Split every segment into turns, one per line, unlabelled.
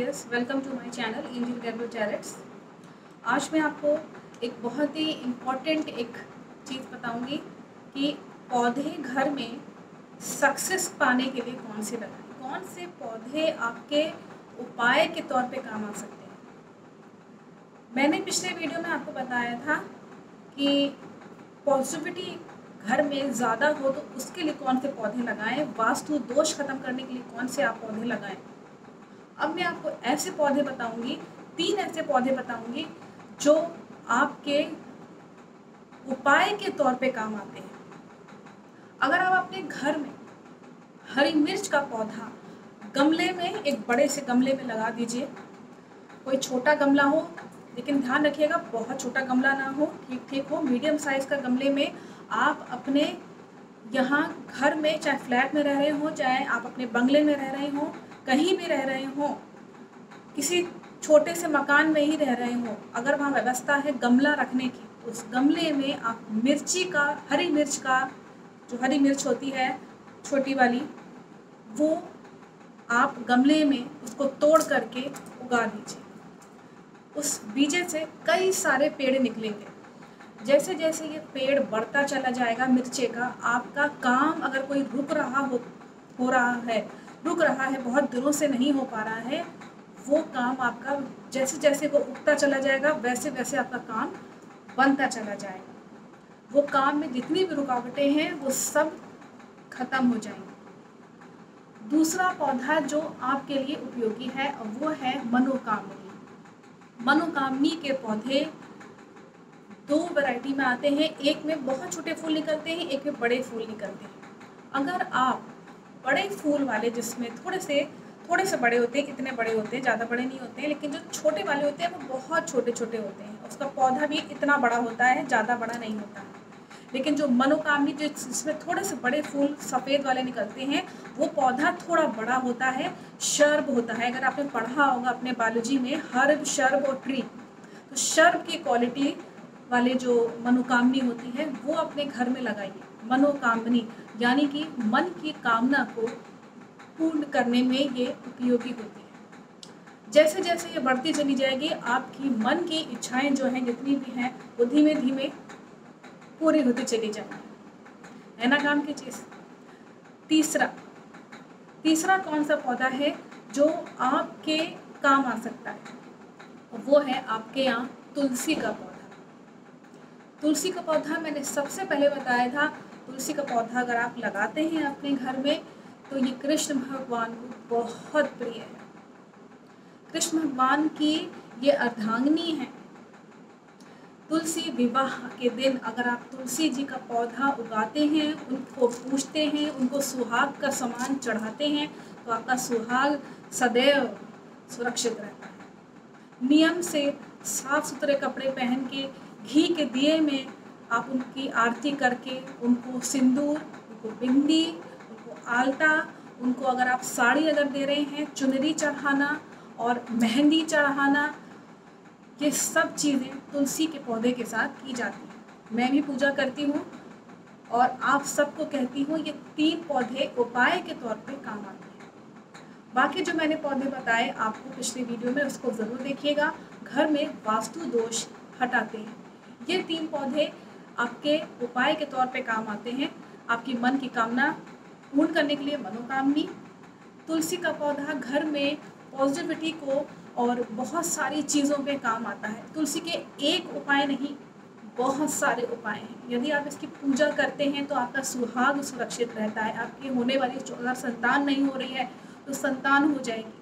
Dears, welcome to my channel Angel Gabriel tarots. आज मैं आपको एक बहुत ही इम्पॉर्टेंट एक चीज़ बताऊंगी कि पौधे घर में सक्सेस पाने के लिए कौन से लगाएं, कौन से पौधे आपके उपाय के तौर पे काम आ सकते हैं। मैंने पिछले वीडियो में आपको बताया था कि पॉजिटिविटी घर में ज़्यादा हो तो उसके लिए कौन से पौधे लगाएं, वास्तु दोष खत्म करने के लिए कौन से आप पौधे लगाएं। अब मैं आपको ऐसे पौधे बताऊंगी, 3 ऐसे पौधे बताऊंगी जो आपके उपाय के तौर पे काम आते हैं। अगर आप अपने घर में हरी मिर्च का पौधा गमले में, एक बड़े से गमले में लगा दीजिए। कोई छोटा गमला हो, लेकिन ध्यान रखिएगा बहुत छोटा गमला ना हो, ठीक ठीक हो। मीडियम साइज़ का गमले में आप अपने यहाँ घर में, चाहे फ्लैट में रह रहे हो, चाहे आप अपने बंगले में रह रहे हो, कहीं भी रह रहे हो, किसी छोटे से मकान में ही रह रहे हो, अगर वहाँ व्यवस्था है गमला रखने की, उस गमले में आप मिर्ची का, हरी मिर्च का, जो हरी मिर्च होती है छोटी वाली, वो आप गमले में उसको तोड़ करके उगा दीजिए। उस बीजे से कई सारे पेड़ निकलेंगे। जैसे जैसे ये पेड़ बढ़ता चला जाएगा मिर्चे का, आपका काम अगर कोई रुक रहा हो रहा है, बहुत दिनों से नहीं हो पा रहा है, वो काम आपका जैसे जैसे वो उगता चला जाएगा वैसे वैसे आपका काम बनता चला जाएगा। वो काम में जितनी भी रुकावटें हैं वो सब खत्म हो जाएंगी। दूसरा पौधा जो आपके लिए उपयोगी है वो है मनोकामनी। मनोकामनी के पौधे 2 वैरायटी में आते हैं, एक में बहुत छोटे फूल निकलते हैं, एक में बड़े फूल निकलते हैं। अगर आप बड़े फूल वाले, जिसमें थोड़े से बड़े होते हैं, कितने बड़े होते हैं, ज़्यादा बड़े नहीं होते हैं, लेकिन जो छोटे वाले होते हैं वो बहुत छोटे छोटे होते हैं, उसका पौधा भी इतना बड़ा होता है, ज़्यादा बड़ा नहीं होता है। लेकिन जो मनोकामनी, जिसमें थोड़े से बड़े फूल सफ़ेद वाले निकलते हैं, वो पौधा थोड़ा बड़ा होता है, शर्ब होता है। अगर आपने पढ़ा होगा अपने बायोलॉजी में हर्ब, शर्ब और ट्री, तो शर्ब की क्वालिटी वाले जो मनोकामनी होती है वो अपने घर में लगाइए। मनोकामनी यानी कि मन की कामना को पूर्ण करने में ये उपयोगी होती है। जैसे जैसे ये बढ़ती चली जाएगी, आपकी मन की इच्छाएं जो हैं, जितनी भी हैं, वो धीमे धीमे पूरी होती चली जाएगी। है ना काम की चीज़। तीसरा कौन सा पौधा है जो आपके काम आ सकता है, वो है आपके यहाँ तुलसी का पौधा। तुलसी का पौधा मैंने सबसे पहले बताया था, तुलसी का पौधा अगर आप लगाते हैं अपने घर में तो ये कृष्ण भगवान को बहुत प्रिय है। कृष्ण भगवान की ये अर्धांगिनी है। तुलसी विवाह के दिन अगर आप तुलसी जी का पौधा उगाते हैं, उनको पूजते हैं, उनको सुहाग का सामान चढ़ाते हैं, तो आपका सुहाग सदैव सुरक्षित रहता है। नियम से साफ सुथरे कपड़े पहन के, घी के दिए में आप उनकी आरती करके, उनको सिंदूर, उनको बिंदी, उनको आलता, उनको अगर आप साड़ी अगर दे रहे हैं, चुनरी चढ़ाना और मेहंदी चढ़ाना, ये सब चीज़ें तुलसी के पौधे के साथ की जाती हैं। मैं भी पूजा करती हूँ और आप सबको कहती हूँ ये 3 पौधे उपाय के तौर पे काम आते हैं। बाकी जो मैंने पौधे बताए आपको पिछले वीडियो में, उसको ज़रूर देखिएगा। घर में वास्तु दोष हटाते हैं ये 3 पौधे, आपके उपाय के तौर पे काम आते हैं। आपकी मन की कामना पूर्ण करने के लिए मनोकामनी, तुलसी का पौधा घर में पॉजिटिविटी को और बहुत सारी चीज़ों पे काम आता है। तुलसी के एक उपाय नहीं, बहुत सारे उपाय हैं। यदि आप इसकी पूजा करते हैं तो आपका सुहाग सुरक्षित रहता है। आपकी होने वाली, अगर संतान नहीं हो रही है तो संतान हो जाएगी।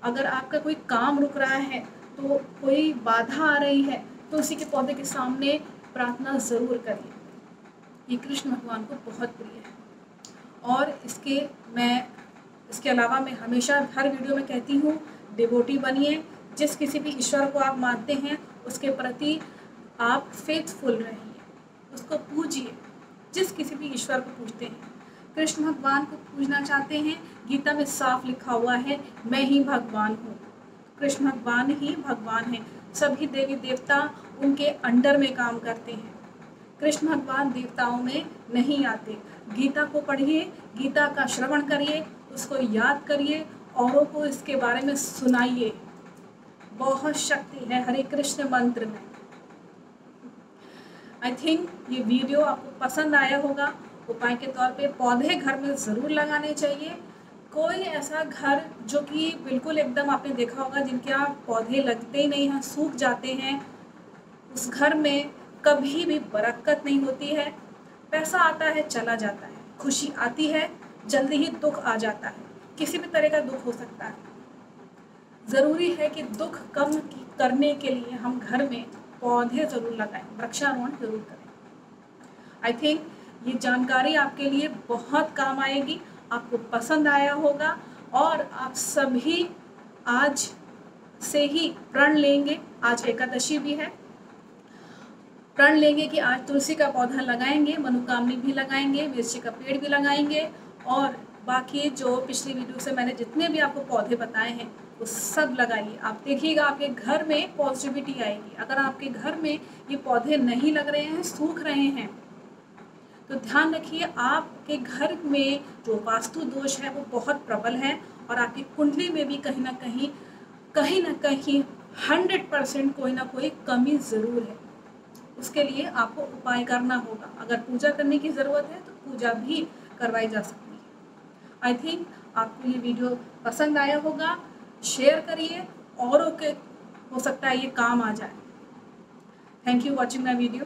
अगर आपका कोई काम रुक रहा है, तो कोई बाधा आ रही है, तुलसी के पौधे के सामने प्रार्थना ज़रूर करिए। ये कृष्ण भगवान को बहुत प्रिय है। और इसके अलावा मैं हमेशा हर वीडियो में कहती हूँ, डिवोटी बनिए। जिस किसी भी ईश्वर को आप मानते हैं उसके प्रति आप फेथफुल रहिए, उसको पूजिए। जिस किसी भी ईश्वर को पूजते हैं, कृष्ण भगवान को पूजना चाहते हैं, गीता में साफ लिखा हुआ है, मैं ही भगवान हूँ। कृष्ण भगवान ही भगवान हैं। सभी देवी देवता उनके अंडर में काम करते हैं। कृष्ण भगवान देवताओं में नहीं आते। गीता को पढ़िए, गीता का श्रवण करिए, उसको याद करिए औरों को इसके बारे में सुनाइए। बहुत शक्ति है हरे कृष्ण मंत्र में। आई थिंक ये वीडियो आपको पसंद आया होगा। उपाय के तौर पे पौधे घर में ज़रूर लगाने चाहिए। कोई ऐसा घर जो कि बिल्कुल एकदम आपने देखा होगा जिनके यहाँ पौधे लगते ही नहीं हैं, सूख जाते हैं, उस घर में कभी भी बरकत नहीं होती है। पैसा आता है चला जाता है, खुशी आती है जल्दी ही दुख आ जाता है, किसी भी तरह का दुख हो सकता है। ज़रूरी है कि दुख कम करने के लिए हम घर में पौधे ज़रूर लगाएं, वृक्षारोपण ज़रूर करें। आई थिंक ये जानकारी आपके लिए बहुत काम आएगी, आपको पसंद आया होगा और आप सभी आज से ही प्रण लेंगे। आज एकादशी भी है, प्रण लेंगे कि आज तुलसी का पौधा लगाएंगे, मनुकामनी भी लगाएंगे, मिर्ची का पेड़ भी लगाएंगे और बाकी जो पिछली वीडियो से मैंने जितने भी आपको पौधे बताए हैं वो सब लगाइए। आप देखिएगा आपके घर में पॉजिटिविटी आएगी। अगर आपके घर में ये पौधे नहीं लग रहे हैं, सूख रहे हैं, तो ध्यान रखिए आपके घर में जो वास्तु दोष है वो बहुत प्रबल है और आपकी कुंडली में भी कहीं ना कहीं 100% कोई ना कोई कमी ज़रूर है। उसके लिए आपको उपाय करना होगा। अगर पूजा करने की ज़रूरत है तो पूजा भी करवाई जा सकती है। आई थिंक आपको ये वीडियो पसंद आया होगा, शेयर करिए, औरों के हो सकता है ये काम आ जाए। Thank you watching my video.